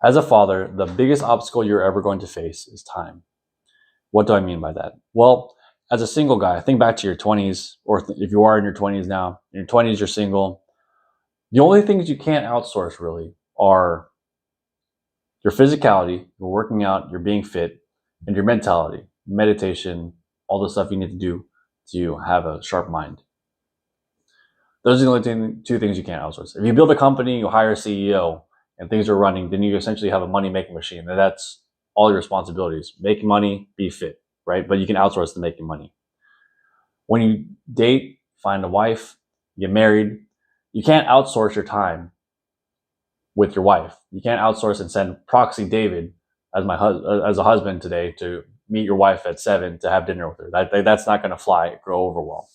As a father, the biggest obstacle you're ever going to face is time. What do I mean by that? Well, as a single guy, think back to your 20s, or if you are in your 20s now, in your 20s, you're single. The only things you can't outsource really are your physicality, your working out, your being fit, and your mentality, meditation, all the stuff you need to do to have a sharp mind. Those are the only two things you can't outsource. If you build a company, you hire a CEO, and things are running, then you essentially have a money-making machine. And that's all your responsibilities. Make money, be fit, right? But you can outsource to making money. When you date, find a wife, get married, you can't outsource your time with your wife. You can't outsource and send proxy David as as a husband today to meet your wife at 7 to have dinner with her. That's not going to fly, go over well.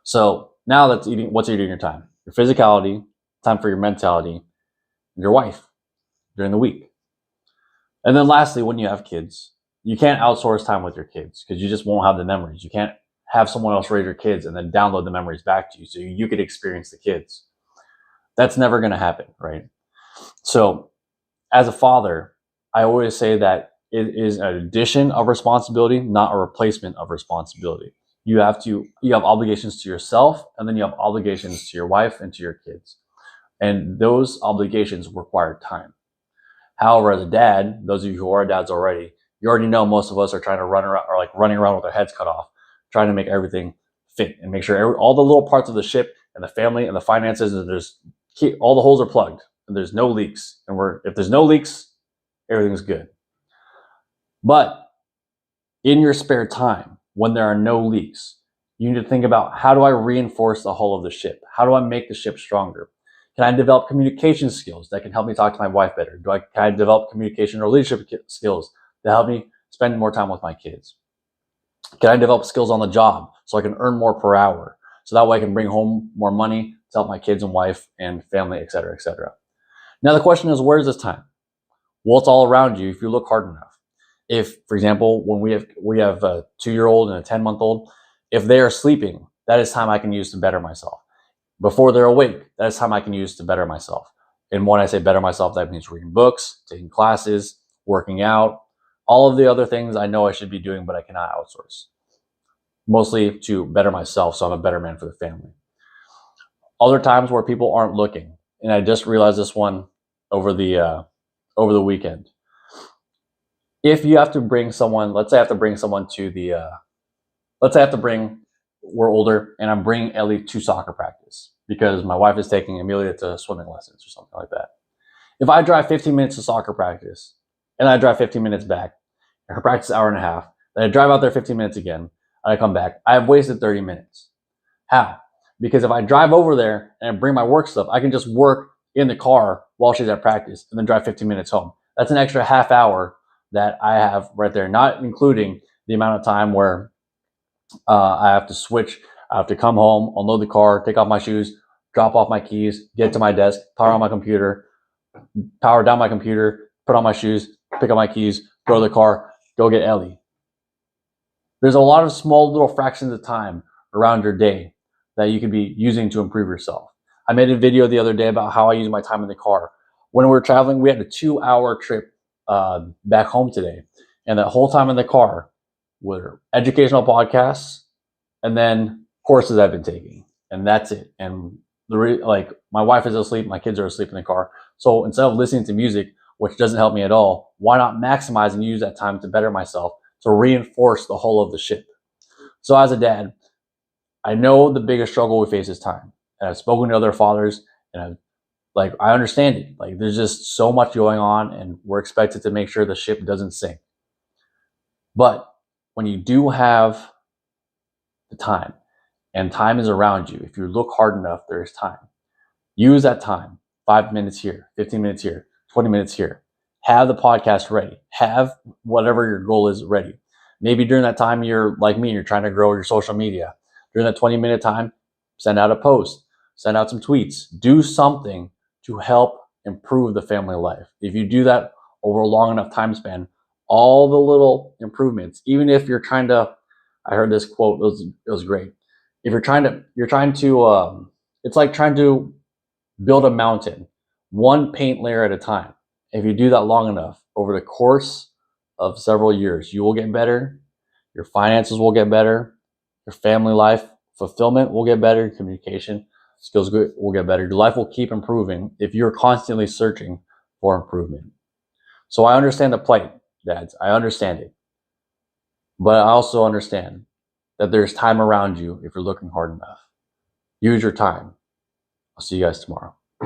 So now that's what's eating your time? Your physicality, time for your mentality, your wife during the week. And then lastly, when you have kids, you can't outsource time with your kids because you just won't have the memories. You can't have someone else raise your kids and then download the memories back to you so you could experience the kids. That's never going to happen, right? So as a father, I always say that it is an addition of responsibility, not a replacement of responsibility. You have obligations to yourself, and then you have obligations to your wife and to your kids. And those obligations require time. However, as a dad, those of you who are dads already, you already know most of us are trying to run around, or like running around with our heads cut off, trying to make everything fit and make sure all the little parts of the ship and the family and the finances, and all the holes are plugged and there's no leaks. And if there's no leaks, everything's good. But in your spare time, when there are no leaks, you need to think about, how do I reinforce the hull of the ship? How do I make the ship stronger? Can I develop communication skills that can help me talk to my wife better? Can I develop communication or leadership skills that help me spend more time with my kids? Can I develop skills on the job so I can earn more per hour? So that way I can bring home more money to help my kids and wife and family, et cetera, et cetera. Now the question is, where is this time? Well, it's all around you if you look hard enough. If, for example, when we have a 2-year-old and a 10-month-old, if they are sleeping, that is time I can use to better myself. Before they're awake, that is time I can use to better myself. And when I say better myself, that means reading books, taking classes, working out, all of the other things I know I should be doing, but I cannot outsource. Mostly to better myself, so I'm a better man for the family. Other times where people aren't looking, and I just realized this one over the weekend. If you have to bring someone, let's say I have to bring someone we're older, and I'm bringing Ellie to soccer practice because my wife is taking Amelia to swimming lessons or something like that. If I drive 15 minutes to soccer practice, and I drive 15 minutes back, and her practice is an hour and a half, then I drive out there 15 minutes again, and I come back, I have wasted 30 minutes. How? Because if I drive over there and bring my work stuff, I can just work in the car while she's at practice and then drive 15 minutes home. That's an extra half hour that I have right there, not including the amount of time where I have to switch. I have to come home, unload the car, take off my shoes, drop off my keys, get to my desk, power on my computer, power down my computer, put on my shoes, pick up my keys, go to the car, go get Ellie. There's a lot of small little fractions of time around your day that you could be using to improve yourself. I made a video the other day about how I use my time in the car. When we were traveling, we had a 2-hour trip back home today. And that whole time in the car were educational podcasts and then courses I've been taking. And that's it. And my wife is asleep, my kids are asleep in the car. So instead of listening to music, which doesn't help me at all, why not maximize and use that time to better myself, to reinforce the whole of the ship? So as a dad, I know the biggest struggle we face is time. And I've spoken to other fathers, and I understand it. Like, there's just so much going on, and we're expected to make sure the ship doesn't sink. But when you do have the time, and time is around you, if you look hard enough, there is time. Use that time. 5 minutes here, 15 minutes here, 20 minutes here. Have the podcast ready. Have whatever your goal is ready. Maybe during that time, you're like me, you're trying to grow your social media. During that 20-minute time, send out a post, send out some tweets, do something to help improve the family life. If you do that over a long enough time span, all the little improvements, even if you're trying to, I heard this quote, it was great. If it's like trying to build a mountain, one paint layer at a time. If you do that long enough, over the course of several years, you will get better. Your finances will get better. Your family life fulfillment will get better. Your communication skills will get better. Your life will keep improving if you're constantly searching for improvement. So I understand the plight, dads. I understand it. But I also understand that there's time around you if you're looking hard enough. Use your time. I'll see you guys tomorrow.